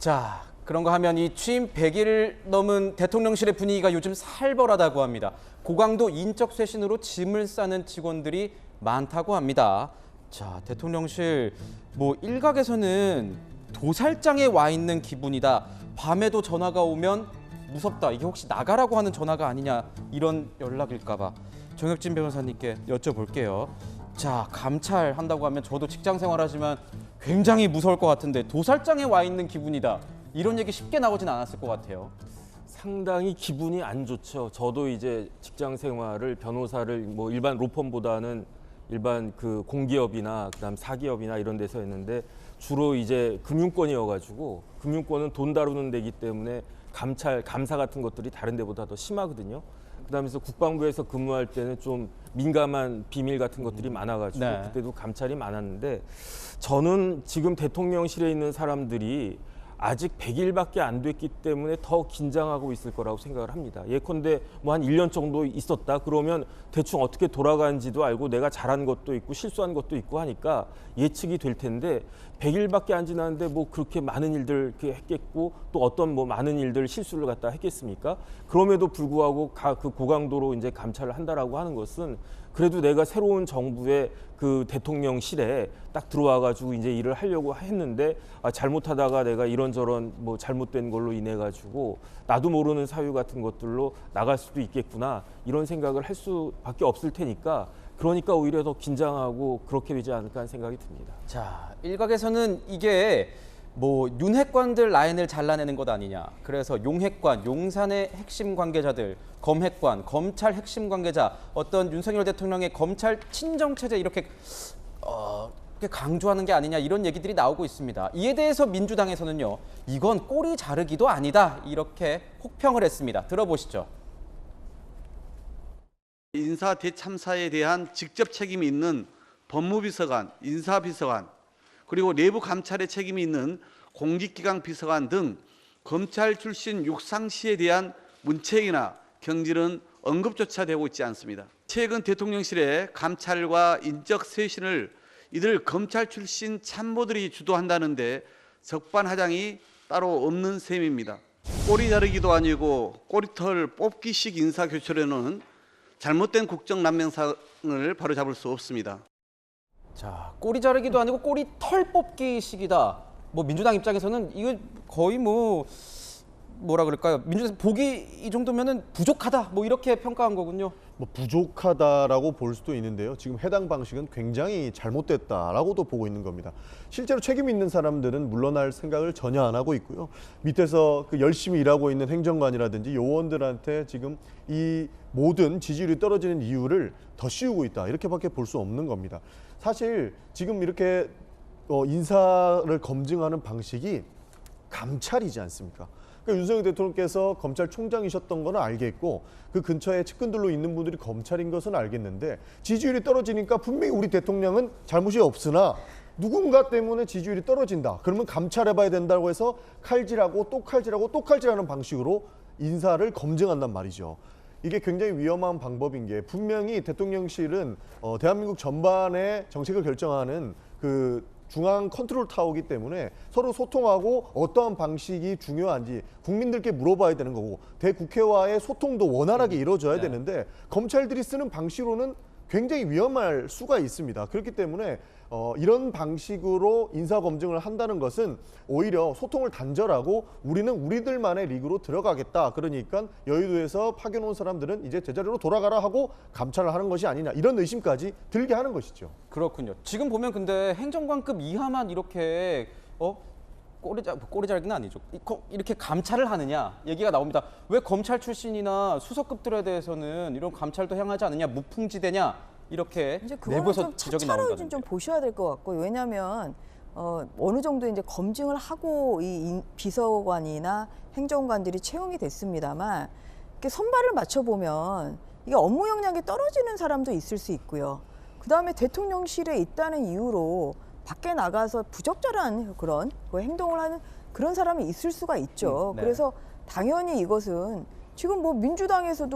자, 그런가 하면 이 취임 100일 넘은 대통령실의 분위기가 요즘 살벌하다고 합니다. 고강도 인적 쇄신으로 짐을 싸는 직원들이 많다고 합니다. 자, 대통령실 일각에서는 도살장에 와 있는 기분이다. 밤에도 전화가 오면 무섭다. 이게 혹시 나가라고 하는 전화가 아니냐, 이런 연락일까 봐 정혁진 변호사님께 여쭤볼게요. 자, 감찰 한다고 하면 저도 직장 생활하지만 굉장히 무서울 것 같은데 도살장에 와 있는 기분이다. 이런 얘기 쉽게 나오진 않았을 것 같아요. 상당히 기분이 안 좋죠. 저도 이제 직장 생활을 변호사를 일반 로펌보다는 일반 그 공기업이나 그다음 사기업이나 이런 데서 했는데 주로 이제 금융권이어가지고 금융권은 돈 다루는 데이기 때문에 감찰, 감사 같은 것들이 다른 데보다 더 심하거든요. 그다음에서 국방부에서 근무할 때는 좀 민감한 비밀 같은 것들이 많아가지고 네. 그때도 감찰이 많았는데 저는 지금 대통령실에 있는 사람들이 아직 100일밖에 안 됐기 때문에 더 긴장하고 있을 거라고 생각을 합니다. 예컨대 한 1년 정도 있었다 그러면 대충 어떻게 돌아가는지도 알고 내가 잘한 것도 있고 실수한 것도 있고 하니까 예측이 될 텐데 100일밖에 안 지났는데 그렇게 많은 일들 했겠고 또 어떤 많은 일들 실수를 갖다 했겠습니까? 그럼에도 불구하고 그 고강도로 이제 감찰을 한다라고 하는 것은 그래도 내가 새로운 정부의 그 대통령실에 딱 들어와가지고 이제 일을 하려고 했는데 잘못하다가 내가 이런저런 잘못된 걸로 인해 가지고 나도 모르는 사유 같은 것들로 나갈 수도 있겠구나 이런 생각을 할 수밖에 없을 테니까 그러니까 오히려 더 긴장하고 그렇게 되지 않을까 하는 생각이 듭니다. 자, 일각에서는 이게 윤핵관들 라인을 잘라내는 것 아니냐. 그래서 용핵관, 용산의 핵심 관계자들, 검핵관, 검찰 핵심 관계자, 어떤 윤석열 대통령의 검찰 친정 체제 이렇게 강조하는 게 아니냐, 이런 얘기들이 나오고 있습니다. 이에 대해서 민주당에서는요, 이건 꼬리 자르기도 아니다, 이렇게 혹평을 했습니다. 들어보시죠. 인사 대참사에 대한 직접 책임이 있는 법무비서관, 인사비서관, 그리고 내부 감찰에 책임이 있는 공직기강 비서관 등 검찰 출신 육상시에 대한 문책이나 경질은 언급조차 되고 있지 않습니다. 최근 대통령실의 감찰과 인적 쇄신을 이들 검찰 출신 참모들이 주도한다는데 적반하장이 따로 없는 셈입니다. 꼬리 자르기도 아니고 꼬리털 뽑기식 인사교체로는 잘못된 국정남용상을 바로잡을 수 없습니다. 자, 꼬리 자르기도 아니고 꼬리 털 뽑기식이다. 민주당 입장에서는 이거 거의 뭐라 그럴까요? 민주당 보기 이 정도면은 부족하다. 이렇게 평가한 거군요. 부족하다라고 볼 수도 있는데요. 지금 해당 방식은 굉장히 잘못됐다라고도 보고 있는 겁니다. 실제로 책임 있는 사람들은 물러날 생각을 전혀 안 하고 있고요. 밑에서 열심히 일하고 있는 행정관이라든지 요원들한테 지금 이 모든 지지율이 떨어지는 이유를 더 씌우고 있다. 이렇게밖에 볼 수 없는 겁니다. 사실 지금 이렇게 인사를 검증하는 방식이 감찰이지 않습니까? 그러니까 윤석열 대통령께서 검찰총장이셨던 건 알겠고 그 근처에 측근들로 있는 분들이 검찰인 것은 알겠는데 지지율이 떨어지니까 분명히 우리 대통령은 잘못이 없으나 누군가 때문에 지지율이 떨어진다. 그러면 감찰해봐야 된다고 해서 칼질하고 또 칼질하고 또 칼질하는 방식으로 인사를 검증한단 말이죠. 이게 굉장히 위험한 방법인 게 분명히 대통령실은 대한민국 전반의 정책을 결정하는 그 중앙 컨트롤 타워이기 때문에 서로 소통하고 어떠한 방식이 중요한지 국민들께 물어봐야 되는 거고 대국회와의 소통도 원활하게 이루어져야 되는데 검찰들이 쓰는 방식으로는 굉장히 위험할 수가 있습니다. 그렇기 때문에 이런 방식으로 인사검증을 한다는 것은 오히려 소통을 단절하고 우리는 우리들만의 리그로 들어가겠다. 그러니까 여의도에서 파견 온 사람들은 이제 제자리로 돌아가라 하고 감찰을 하는 것이 아니냐. 이런 의심까지 들게 하는 것이죠. 그렇군요. 지금 보면 근데 행정관급 이하만 이렇게 꼬리 자르기는 아니죠. 이렇게 감찰을 하느냐 얘기가 나옵니다. 왜 검찰 출신이나 수석급들에 대해서는 이런 감찰도 향하지 않느냐, 무풍지대냐, 이렇게 이제 그거는 내부에서 좀 지적이 차차로 나온다는데. 좀 보셔야 될 것 같고요. 왜냐하면 어느 정도 이제 검증을 하고 이 비서관이나 행정관들이 채용이 됐습니다만 이렇게 선발을 맞춰 보면 이게 업무 역량이 떨어지는 사람도 있을 수 있고요. 그 다음에 대통령실에 있다는 이유로 밖에 나가서 부적절한 그런 행동을 하는 그런 사람이 있을 수가 있죠. 네. 그래서 당연히 이것은 지금 대통령실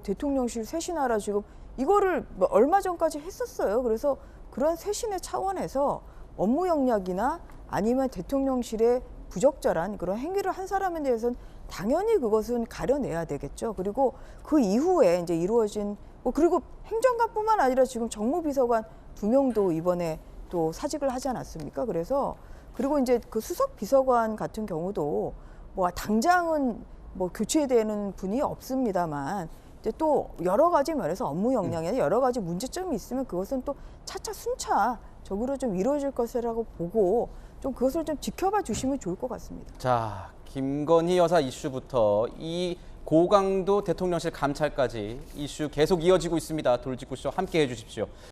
대통령실 쇄신하라 지금 이거를 얼마 전까지 했었어요. 그래서 그런 쇄신의 차원에서 업무 역량이나 아니면 대통령실의 부적절한 그런 행위를 한 사람에 대해서는 당연히 그것은 가려내야 되겠죠. 그리고 그 이후에 이제 이루어진 그리고 행정관뿐만 아니라 지금 정무비서관 2명도 이번에 또 사직을 하지 않았습니까? 그래서 그리고 이제 그 수석 비서관 같은 경우도 뭐 당장은 뭐 교체되는 분이 없습니다만 이제 또 여러 가지 면에서 업무 역량에 여러 가지 문제점이 있으면 그것은 또 차차 순차적으로 좀 이루어질 것이라고 보고 좀 그것을 좀 지켜봐 주시면 좋을 것 같습니다. 자, 김건희 여사 이슈부터 이 고강도 대통령실 감찰까지 이슈 계속 이어지고 있습니다. 돌직구쇼 함께 해주십시오.